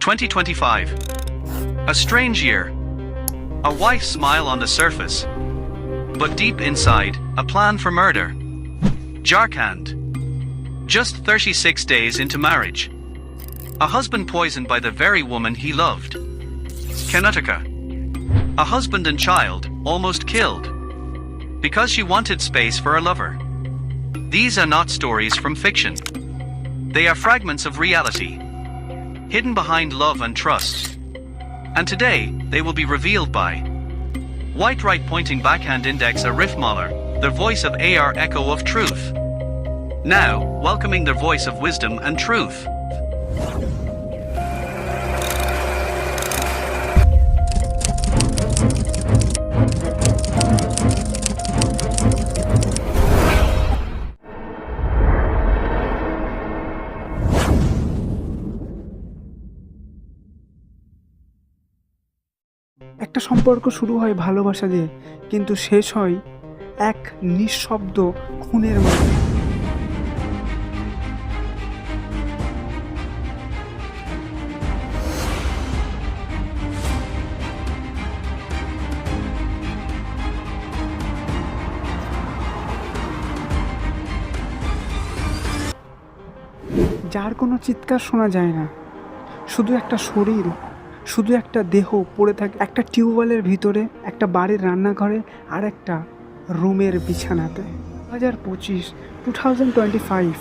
2025. A strange year. A wife's smile on the surface, but deep inside, a plan for murder. Jharkhand. Just 36 days into marriage. A husband poisoned by the very woman he loved. Karnataka. A husband and child almost killed because she wanted space for a lover. These are not stories from fiction. They are fragments of reality, hidden behind love and trust. And today, they will be revealed by White Right Pointing Backhand Index Arif Mahler, the voice of AR Echo of Truth. Now, welcoming their voice of wisdom and truth. একটা সম্পর্ক শুরু হয় ভালোবাসা দিয়ে, কিন্তু শেষ হয় এক নিঃশব্দ খুনের মাধ্যমে। যার কোনো চিৎকার শোনা যায় না, শুধু একটা শরীর, শুধু একটা দেহ পড়ে থাকে একটা টিউবওয়েলের ভিতরে, একটা বাড়ির রান্নাঘরে, আর একটা রুমের বিছানাতে। 2025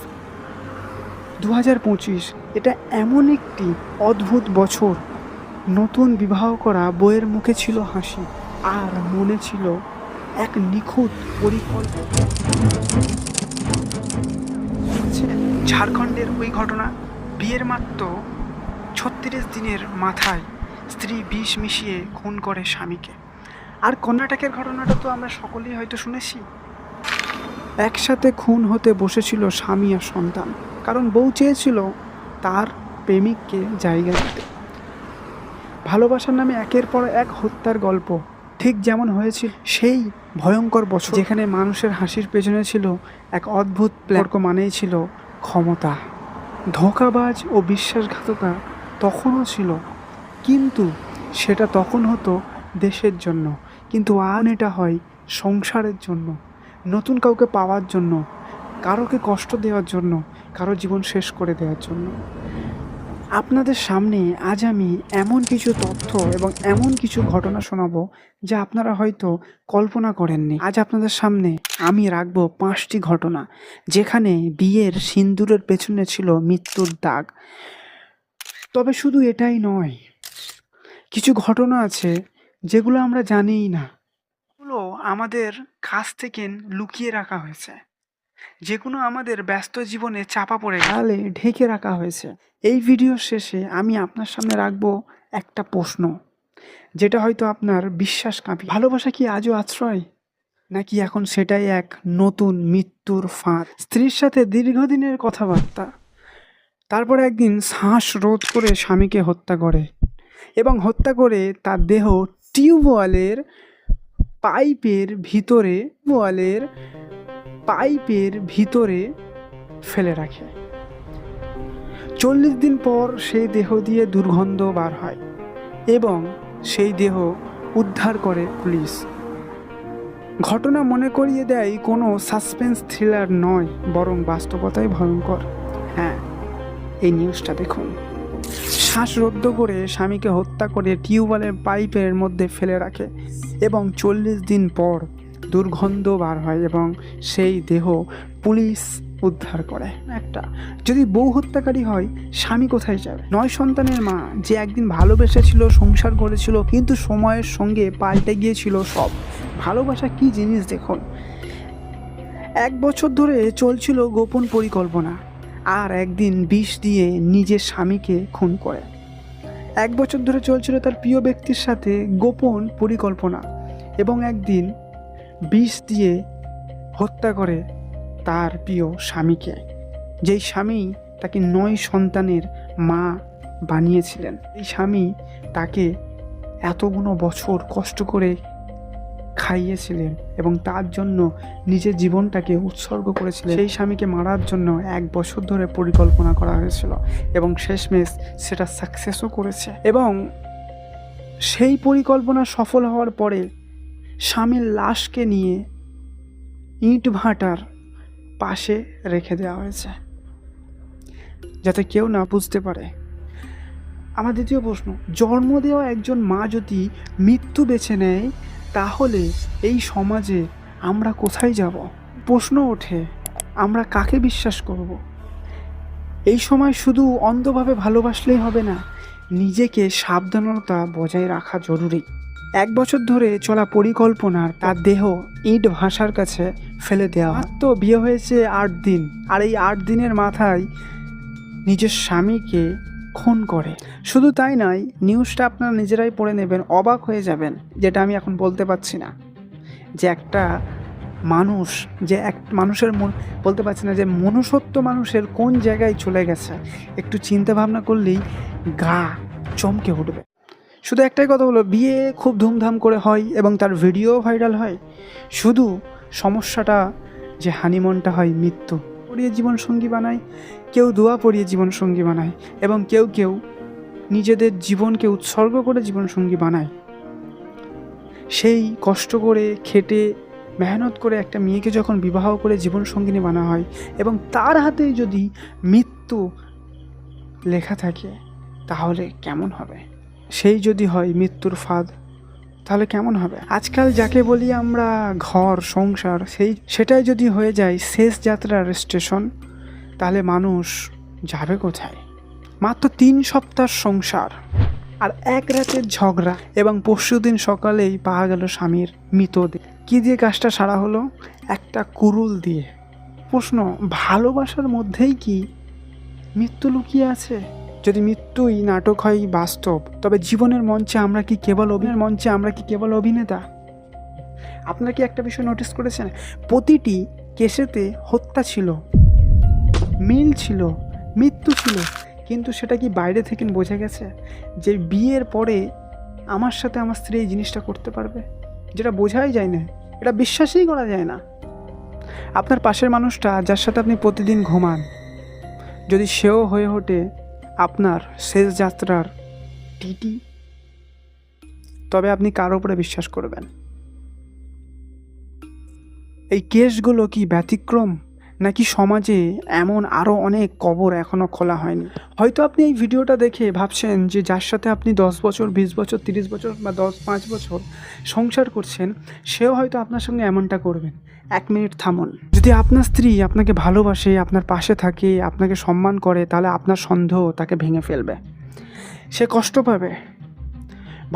এটা এমন একটি অদ্ভুত বছর। নতুন বিবাহ করা বইয়ের মুখে ছিল হাসি, আর মনে ছিল এক নিখুঁত পরিকল্পনা। ঝাড়খণ্ডের ওই ঘটনা, বিয়ের মাত্র 36 দিনের মাথায় স্ত্রী বিষ মিশিয়ে খুন করে স্বামীকে। আর কর্ণাটকের ঘটনাটা তো আমরা সকলেই হয়তো শুনেছি। একসাথে খুন হতে বসেছিল স্বামী আর সন্তান, কারণ বউ চেয়েছিল তার প্রেমিককে জায়গা দিতে। ভালোবাসার নামে একের পর এক হত্যার গল্প, ঠিক যেমন হয়েছিল সেই ভয়ঙ্কর বছর, যেখানে মানুষের হাসির পেছনে ছিল এক অদ্ভুত প্ল্যান, মানেই ছিল ক্ষমতা। ধোঁকাবাজ ও বিশ্বাসঘাতকতা তখনও ছিল, কিন্তু সেটা তখন হতো দেশের জন্য, কিন্তু আজ এটা হয় সংসারের জন্য, নতুন কাউকে পাওয়ার জন্য, কারোকে কষ্ট দেওয়ার জন্য, কারো জীবন শেষ করে দেওয়ার জন্য। আপনাদের সামনে আজ আমি এমন কিছু তথ্য এবং এমন কিছু ঘটনা শোনাবো যা আপনারা হয়তো কল্পনা করেননি। আজ আপনাদের সামনে আমি রাখবো 5টি ঘটনা যেখানে বিয়ের সিঁদুরের পেছনে ছিল মৃত্যুর দাগ। তবে শুধু এটাই নয়, কিছু ঘটনা আছে যেগুলো আমরা জানিই না, এগুলো আমাদের কাছ থেকে লুকিয়ে রাখা হয়েছে, যেগুলো আমাদের ব্যস্ত জীবনে চাপা পড়ে গেলে ঢেকে রাখা হয়েছে। এই ভিডিওর শেষে আমি আপনার সামনে রাখবো একটা প্রশ্ন, যেটা হয়তো আপনার বিশ্বাস কাঁপিয়ে। ভালোবাসা কি আজও আশ্রয়, নাকি এখন সেটাই এক নতুন মৃত্যুর ফাঁদ? স্ত্রীর সাথে দীর্ঘদিনের কথাবার্তা, তারপর একদিন শ্বাস রোধ করে স্বামীকে হত্যা করে, এবং হত্যা করে তার দেহ টিউবওয়েলের পাইপের ভিতরে ফেলে রাখে। 40 দিন পর সেই দেহ দিয়ে দুর্গন্ধ বার হয় এবং সেই দেহ উদ্ধার করে পুলিশ। ঘটনা মনে করিয়ে দেয় কোনো সাসপেন্স থ্রিলার নয়, বরং বাস্তবতাই ভয়ঙ্কর। হ্যাঁ, এই নিউজটা দেখুন। শ্বাসরোধ করে স্বামীকে হত্যা করে টিউবওয়েলের পাইপের মধ্যে ফেলে রাখে এবং 40 দিন পর দুর্গন্ধ বার হয় এবং সেই দেহ পুলিশ উদ্ধার করে। একটা, যদি বউ হত্যাকারী হয়, স্বামী কোথায় যাবে? 9 সন্তানের মা, যে একদিন ভালোবেসেছিল, সংসার করেছিল, কিন্তু সময়ের সঙ্গে পাল্টে গিয়েছিল সব। ভালোবাসা কি জিনিস দেখুন। 1 বছর ধরে চলছিল গোপন পরিকল্পনা, আর একদিন বিষ দিয়ে নিজের স্বামীকে খুন করে। 1 বছর ধরে চলছিল তার প্রিয় ব্যক্তির সাথে গোপন পরিকল্পনা, এবং একদিন বিষ দিয়ে হত্যা করে তার প্রিয় স্বামীকে, যেই স্বামী তাকে 9 সন্তানের মা বানিয়েছিলেন। এই স্বামী তাকে এতগুলো বছর কষ্ট করে খাইয়েছিলেন এবং তার জন্য নিজের জীবনটাকে উৎসর্গ করেছিলেন। সেই স্বামীকে মারার জন্য 1 বছর ধরে পরিকল্পনা করা হয়েছিল এবং শেষমেশ সেটা সাকসেসও করেছে। এবং সেই পরিকল্পনা সফল হওয়ার পরে স্বামীর লাশকে নিয়ে ইট ভাটার পাশে রেখে দেওয়া হয়েছে যাতে কেউ না বুঝতে পারে। আমার দ্বিতীয় প্রশ্ন, জন্ম দেওয়া একজন মা যদি মৃত্যু বেছে নেয় তাহলে এই সমাজে আমরা কোথায় যাব? প্রশ্ন ওঠে, আমরা কাকে বিশ্বাস করব? এই সময় শুধু অন্ধভাবে ভালোবাসলেই হবে না, নিজেকে সাবধানতা বজায় রাখা জরুরি। 1 বছর ধরে চলা পরিকল্পনার তার দেহ ইট ভাষার কাছে ফেলে দেওয়া। তো বিয়ে হয়েছে 8 দিন, আর এই 8 দিনের মাথায় নিজের স্বামীকে খুন করে। শুধু তাই নয়, নিউজটা আপনারা নিজেরাই পড়ে নেবেন, অবাক হয়ে যাবেন, যেটা আমি এখন বলতে পারছি না, যে একটা মানুষ, যে এক মানুষের মন বলতে পারছি না, যে মনুষ্যত্ব মানুষের কোন জায়গায় চলে গেছে, একটু চিন্তা ভাবনা করলেই গা চমকে উঠবে। শুধু একটাই কথা হলো, বিয়ে খুব ধুমধাম করে হয় এবং তার ভিডিও ভাইরাল হয়, শুধু সমস্যাটা যে হানিমুনটা হয় মৃত্যু পড়িয়ে জীবনসঙ্গী বানায়, কেউ দোয়া পড়িয়ে জীবনসঙ্গী বানায় এবং কেউ কেউ নিজেদের জীবনকে উৎসর্গ করে জীবনসঙ্গী বানায়। সেই কষ্ট করে খেটে মেহনত করে একটা মেয়েকে যখন বিবাহ করে জীবনসঙ্গিনী বানা হয় এবং তার হাতে যদি মৃত্যু লেখা থাকে তাহলে কেমন হবে? সেই যদি হয় মৃত্যুর ফাঁদ, তাহলে কেমন হবে? আজকাল যাকে বলি আমরা ঘর সংসার, সেটাই যদি হয়ে যায় শেষ যাত্রার স্টেশন, তাহলে মানুষ যাবে কোথায়? মাত্র 3 সপ্তাহ সংসার আর 1 রাতের ঝগড়া এবং পরশুদিন সকালেই পাওয়া গেল স্বামীর মৃতদেহ। কী দিয়ে কাজটা সারা হলো? একটা কুরুল দিয়ে। প্রশ্ন, ভালোবাসার মধ্যেই কি মৃত্যু লুকিয়ে আছে? যদি মৃত্যুই নাটক হয় বাস্তব, তবে জীবনের মঞ্চে আমরা কি কেবল অভিনেতা? আপনারা কি একটা বিষয় নোটিস করেছেন? প্রতিটি কেসেতে হত্যা ছিল, মিল ছিল, মৃত্যু ছিল, কিন্তু সেটা কি বাইরে থেকে বোঝা গেছে যে বিয়ের পরে আমার সাথে আমার স্ত্রী এই জিনিসটা করতে পারবে? যেটা বোঝাই যায় না, এটা বিশ্বাসই করা যায় না। আপনার পাশের মানুষটা যার সাথে আপনি প্রতিদিন ঘুমান, যদি সেও হয়ে ওঠে আপনার শেষ যাত্রার টিটি, তবে আপনি কার উপরে বিশ্বাস করবেন? এই কেসগুলো কি ব্যতিক্রম, নাকি সমাজে এমন আরও অনেক কবর এখনও খোলা হয়নি? হয়তো আপনি এই ভিডিওটা দেখে ভাবছেন যে যার সাথে আপনি 10 বছর, 20 বছর, 30 বছর বা 5 বছর সংসার করছেন, সেও হয়তো আপনার সঙ্গে এমনটা করবেন। 1 মিনিট থামুন। যদি আপনার স্ত্রী আপনাকে ভালোবাসে, আপনার পাশে থাকে, আপনাকে সম্মান করে, তাহলে আপনার সন্দেহ তাকে ভেঙে ফেলবে, সে কষ্ট পাবে।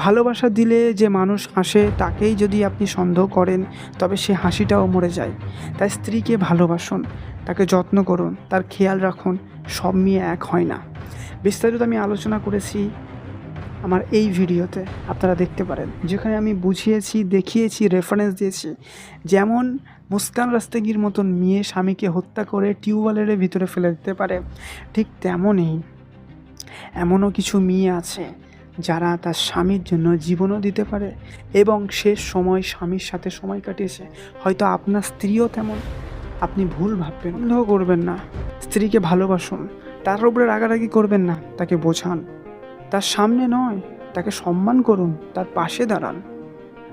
ভালোবাসা দিলে যে মানুষ হাসে তাকেই যদি আপনি সন্দেহ করেন, তবে সে হাসিটাও মরে যায়। তাই স্ত্রীকে ভালোবাসুন, তাকে যত্ন করুন, তার খেয়াল রাখুন। সব মেয়ে এক হয় না। বিস্তারিত আমি আলোচনা করেছি আমার এই ভিডিওতে, আপনারা দেখতে পারেন, যেখানে আমি বুঝিয়েছি, দেখিয়েছি, রেফারেন্স দিয়েছি। যেমন মুস্কান রাস্তাগির মতন মেয়ে স্বামীকে হত্যা করে টিউবওয়েলের ভিতরে ফেলে দিতে পারে, ঠিক তেমনই এমনও কিছু মেয়ে আছে যারা তার স্বামীর জন্য জীবনও দিতে পারে এবং শেষ সময় স্বামীর সাথে সময় কাটিয়েছে। হয়তো আপনার স্ত্রীও তেমন। আপনি ভুল ভাববেন, সন্দেহ করবেন না। স্ত্রীকে ভালোবাসুন, তার উপরে রাগারাগি করবেন না, তাকে বোঝান, তার সামনে নয়, তাকে সম্মান করুন, তার পাশে দাঁড়ান।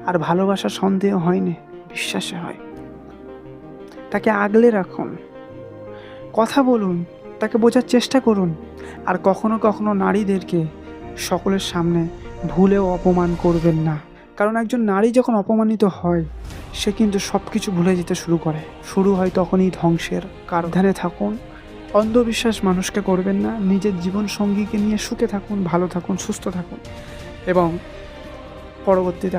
আর ভালোবাসা সন্দেহ হয়নি, বিশ্বাসে হয়। তাকে আগলে রাখুন, কথা বলুন, তাকে বোঝার চেষ্টা করুন। আর কখনো কখনো নারীদেরকে সকলের সামনে ভুলেও অপমান করবেন না, কারণ একজন নারী যখন অপমানিত হয় সে কিন্তু সব কিছু ভুলে যেতে শুরু হয় তখনই ধ্বংসের। সাবধানে থাকুন, অন্ধবিশ্বাস মানুষকে করবেন না, নিজের জীবন সঙ্গীকে নিয়ে সুখে থাকুন, ভালো থাকুন, সুস্থ থাকুন এবং পরবর্তীতে